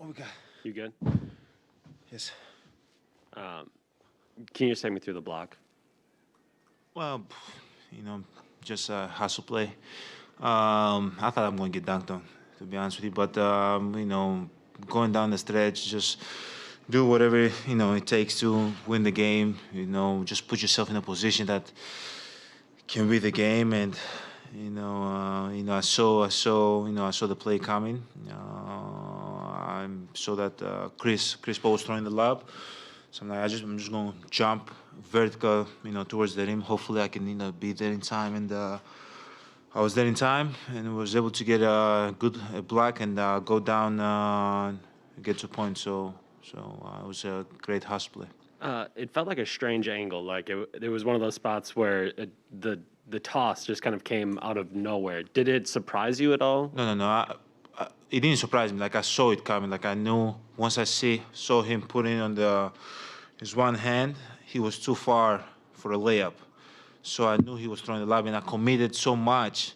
we got? You good? Yes. Can you just take me through the block? Well, just hustle play. I thought I'm going to get dunked on, to be honest with you. But, going down the stretch, just do whatever, it takes to win the game. Just put yourself in a position that can win the game. And, I saw the play coming. I saw that Chris Paul was throwing the lob. So I'm like, I'm just going to jump vertical, towards the rim. Hopefully I can, be there in time. And I was there in time and was able to get a good block and go down, get to a point. So it was a great hustle play. It felt like a strange angle. Like it was one of those spots where the toss just kind of came out of nowhere. Did it surprise you at all? No. It didn't surprise me. Like I saw it coming. Like I knew once I saw him putting on his one hand, he was too far for a layup. So I knew he was throwing the lob, and I committed so much.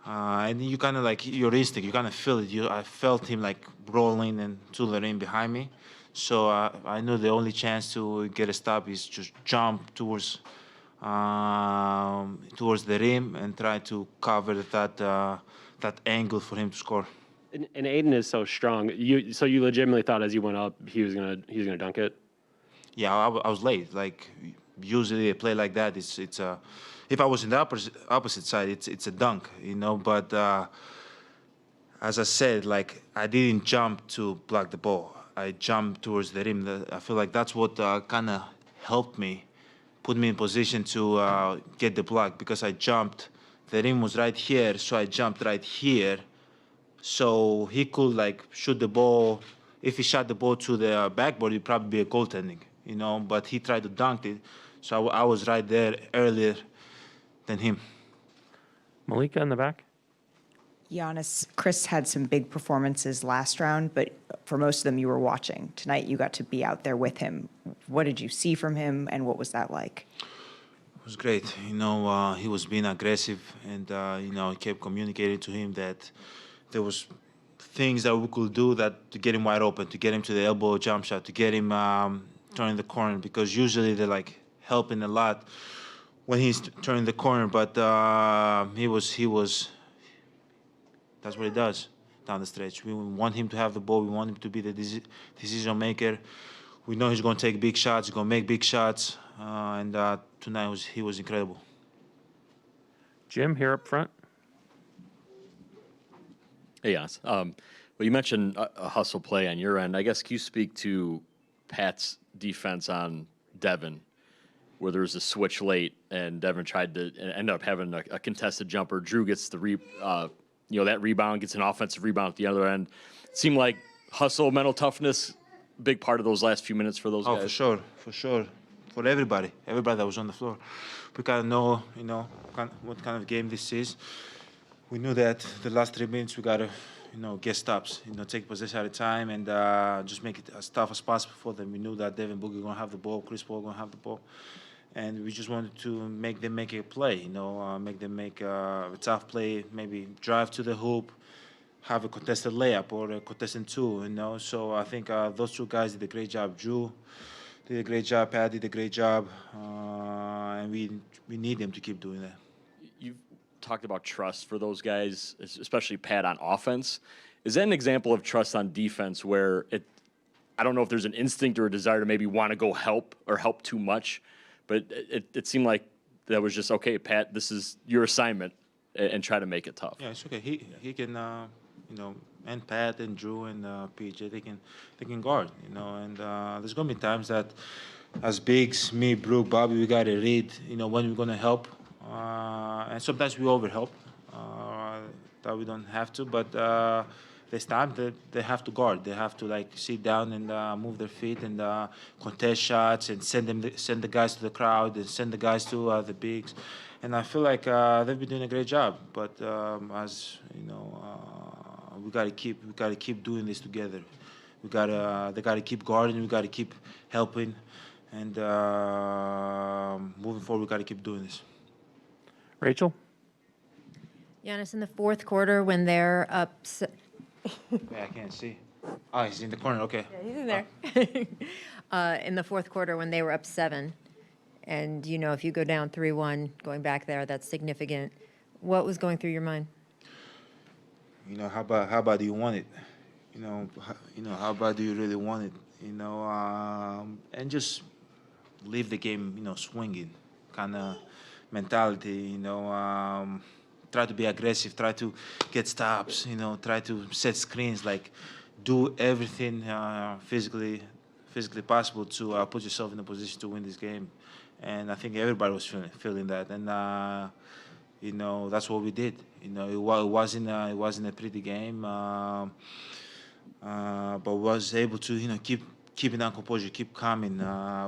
And you kind of like your instinct, you kind of feel it. I felt him like rolling and to the rim behind me. So I knew the only chance to get a stop is just jump towards the rim and try to cover that angle for him to score. And Ayton is so strong. So you legitimately thought as you went up he was gonna dunk it? Yeah, I was late. Like usually a play like that, it's if I was in the opposite side, it's a dunk, But as I said, like I didn't jump to block the ball. I jumped towards the rim. I feel like that's what kind of helped me, put me in position to get the block because I jumped. The rim was right here, so I jumped right here. So he could like shoot the ball. If he shot the ball to the backboard, it'd probably be a goaltending, But he tried to dunk it, so I was right there earlier than him. Malika in the back. Giannis, Chris had some big performances last round, but for most of them you were watching. Tonight you got to be out there with him. What did you see from him, and what was that like? It was great. He was being aggressive, and I kept communicating to him that there was things that we could do that to get him wide open, to get him to the elbow jump shot, to get him turning the corner. Because usually they're like helping a lot when he's turning the corner, but he was. That's what he does down the stretch. We want him to have the ball. We want him to be the decision maker. We know he's going to take big shots. He's going to make big shots. And tonight he was incredible. Jim, here up front. Hey, Giannis. Well, you mentioned a hustle play on your end. I guess can you speak to Pat's defense on Devin, where there was a switch late and Devin tried to end up having a contested jumper. Drew gets the that rebound, gets an offensive rebound at the other end. It seemed like hustle, mental toughness, big part of those last few minutes for those guys. For sure. For everybody that was on the floor. We kind of know, what kind of game this is. We knew that the last 3 minutes we got to, get stops, take possession at a time and just make it as tough as possible for them. We knew that Devin Booker going to have the ball, Chris Paul going to have the ball. And we just wanted to make them make a play, make them make a tough play, maybe drive to the hoop, have a contested layup or a contested two, So I think those two guys did a great job. Drew did a great job, Pat did a great job, and we need them to keep doing that. You've talked about trust for those guys, especially Pat on offense. Is that an example of trust on defense where I don't know if there's an instinct or a desire to maybe want to go help or help too much, but it seemed like that was just, okay, Pat, this is your assignment, and try to make it tough. Yeah, it's okay. He can, and Pat and Drew and PJ, they can guard, and there's going to be times that as bigs, me, Brooke, Bobby, we got to read, when we're going to help. And sometimes we overhelp that we don't have to, but this time they have to guard. They have to sit down and move their feet and contest shots and send the guys to the crowd and send the guys to the bigs. And I feel like they've been doing a great job. But as we gotta keep doing this together. They gotta keep guarding. We gotta keep helping, and moving forward, we gotta keep doing this. Rachel? Giannis, in the fourth quarter when they're up... Yeah, I can't see. Oh, he's in the corner. Okay. Yeah, he's in there. In the fourth quarter when they were up 7, and if you go down 3-1, going back there, that's significant. What was going through your mind? How bad do you want it? How bad do you really want it? And just leave the game, swinging, kind of mentality. Try to be aggressive. Try to get stops. Try to set screens. Like, do everything physically possible to put yourself in a position to win this game. And I think everybody was feeling that. And that's what we did. It wasn't a pretty game, but was able to keeping our composure, keep calming.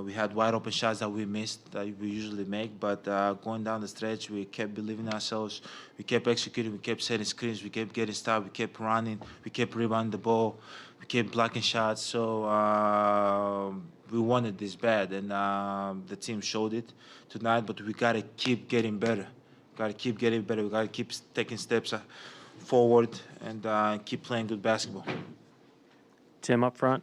We had wide open shots that we missed that we usually make, but going down the stretch, we kept believing in ourselves. We kept executing. We kept setting screens. We kept getting stopped. We kept running. We kept rebounding the ball. We kept blocking shots. So we wanted this bad, and the team showed it tonight. But we gotta keep getting better. Gotta keep getting better. We gotta keep taking steps forward and keep playing good basketball. Tim up front.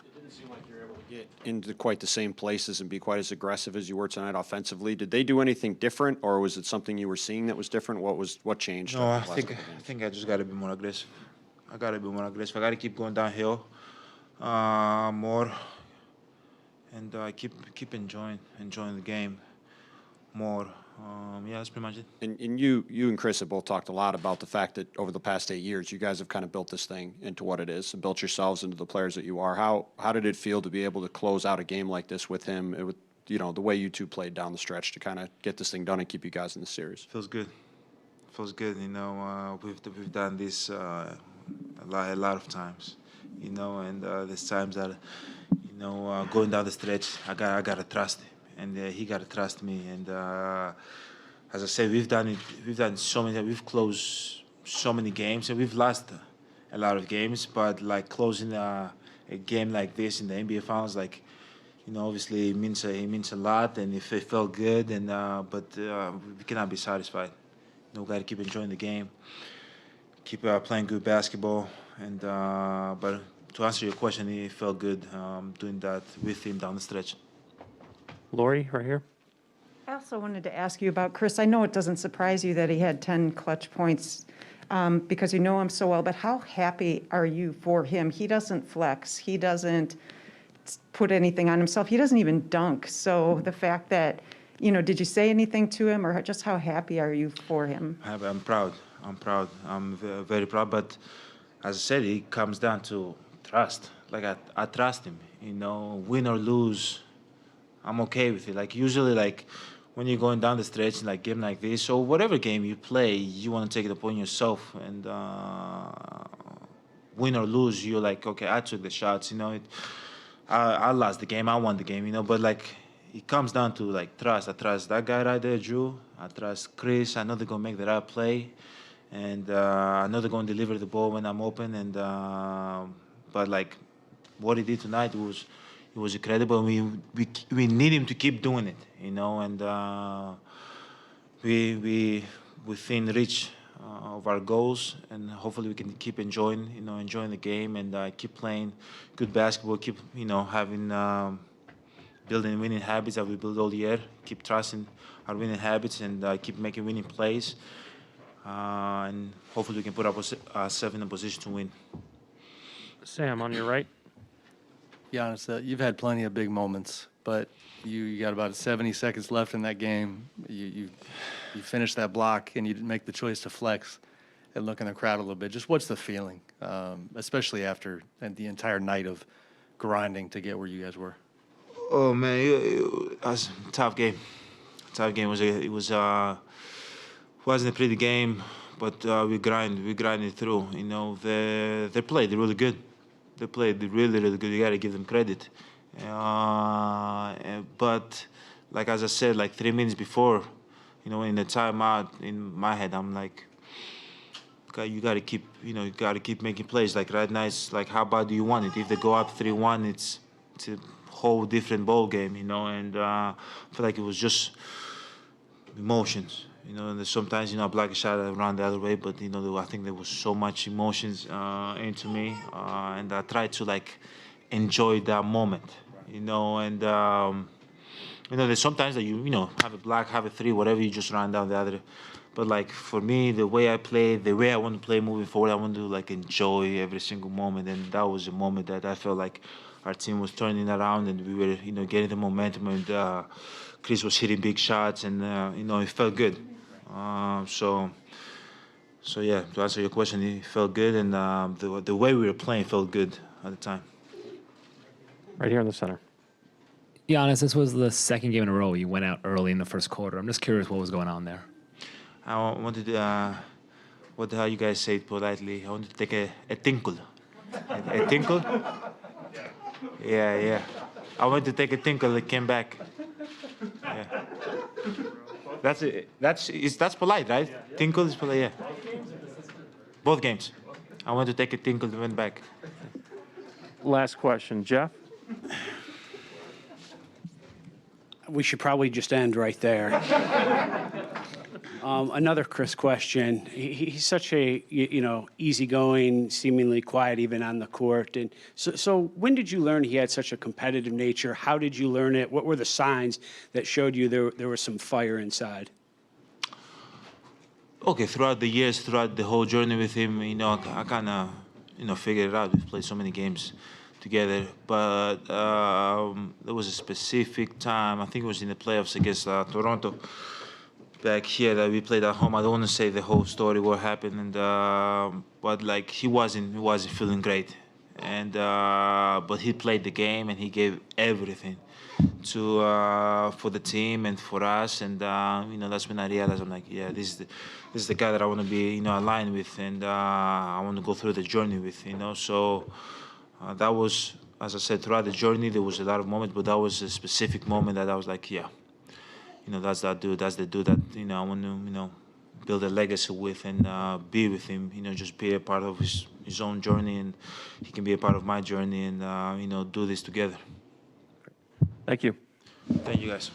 It didn't seem like you were able to get into quite the same places and be quite as aggressive as you were tonight offensively. Did they do anything different, or was it something you were seeing that was different? What changed? No, I last think couple I games? think I just gotta be more aggressive. I gotta be more aggressive. I gotta keep going downhill more, and keep enjoying the game more. Yeah, that's pretty much it. And you and Chris have both talked a lot about the fact that over the past 8 years, you guys have kind of built this thing into what it is and built yourselves into the players that you are. How did it feel to be able to close out a game like this with him? With the way you two played down the stretch to kind of get this thing done and keep you guys in the series. Feels good. Feels good. We've done this a lot of times. And there's times that going down the stretch, I gotta trust him, and he gotta trust me. And as I said, we've done it. We've done so many. We've closed so many games, and we've lost a lot of games. But like closing a game like this in the NBA Finals, like obviously it means a lot, and it felt good. And but we cannot be satisfied. We got to keep enjoying the game, keep playing good basketball, and but to answer your question, it felt good doing that with him down the stretch. Lori, right here. I also wanted to ask you about Chris. I know it doesn't surprise you that he had 10 clutch points because you know him so well, but how happy are you for him? He doesn't flex. He doesn't put anything on himself. He doesn't even dunk. So the fact that, did you say anything to him, or just how happy are you for him? I'm proud. I'm very proud. But as I said, it comes down to trust. Like I trust him. Win or lose, I'm okay with it. Like usually, like when you're going down the stretch in like game like this, or whatever game you play, you want to take it upon yourself. And win or lose, you're like, okay, I took the shots. I lost the game. I won the game. But like it comes down to like trust. I trust that guy right there, Drew. I trust Chris. I know they're gonna make the right play, and I know they're gonna deliver the ball when I'm open. And but like what he did tonight was incredible. We need him to keep doing it, and we within reach of our goals, and hopefully we can keep enjoying the game and keep playing good basketball, keep having building winning habits that we build all year, keep trusting our winning habits, and keep making winning plays, and hopefully we can put ourselves in a position to win. Sam, on your right. Giannis, you've had plenty of big moments, but you got about 70 seconds left in that game. You finished that block, and you didn't make the choice to flex and look in the crowd a little bit. Just what's the feeling, especially after the entire night of grinding to get where you guys were? Oh man, it was a tough game. It wasn't a pretty game, but we grinded through. They played really good. They played really, really good. You got to give them credit. But like as I said, like 3 minutes before, in the timeout, in my head, I'm like, you got to keep making plays. Like right now, it's like, how bad do you want it? If they go up 3-1, it's a whole different ball game, And I feel like it was just emotions. You know, and there's sometimes, you know, I block a shot around the other way, but, you know, I think there was so much emotions into me, and I tried to, like, enjoy that moment, you know, and, you know, there's sometimes that you know, have a block, have a three, whatever, you just run down the other. But, like, for me, the way I play, the way I want to play moving forward, I want to, like, enjoy every single moment, and that was a moment that I felt like our team was turning around, and we were, you know, getting the momentum, and Chris was hitting big shots, and, you know, it felt good. So yeah, to answer your question, it felt good, and the way we were playing felt good at the time. Right here in the center. Giannis, this was the second game in a row you went out early in the first quarter. I'm just curious what was going on there. I wanted to, what the hell you guys say it politely? I wanted to take a tinkle. A tinkle? Yeah. I wanted to take a tinkle. It came back. Yeah. That's it. That's polite, right? Tinkle is polite. Yeah. Both games. I wanted to take a tinkle and went back. Last question, Jeff. We should probably just end right there. Another Chris question. He's such a, you know, easygoing, seemingly quiet even on the court. And so when did you learn he had such a competitive nature? How did you learn it? What were the signs that showed you there was some fire inside? Okay, throughout the years, throughout the whole journey with him, you know, I kind of, you know, figured it out. We've played so many games together, but there was a specific time, I think it was in the playoffs against Toronto, back here that we played at home. I don't want to say the whole story, what happened, and but like he wasn't feeling great, and but he played the game and he gave everything to for the team and for us, and you know, that's when I realized, I'm like, yeah, this is the guy that I want to be, you know, aligned with, and I want to go through the journey with, you know. So that was, as I said, throughout the journey there was a lot of moments, but that was a specific moment that I was like, yeah, you know, that's that dude, that's the dude that, you know, I want to, you know, build a legacy with, and be with him, you know, just be a part of his own journey, and he can be a part of my journey, and you know, do this together. Thank you. Thank you, guys.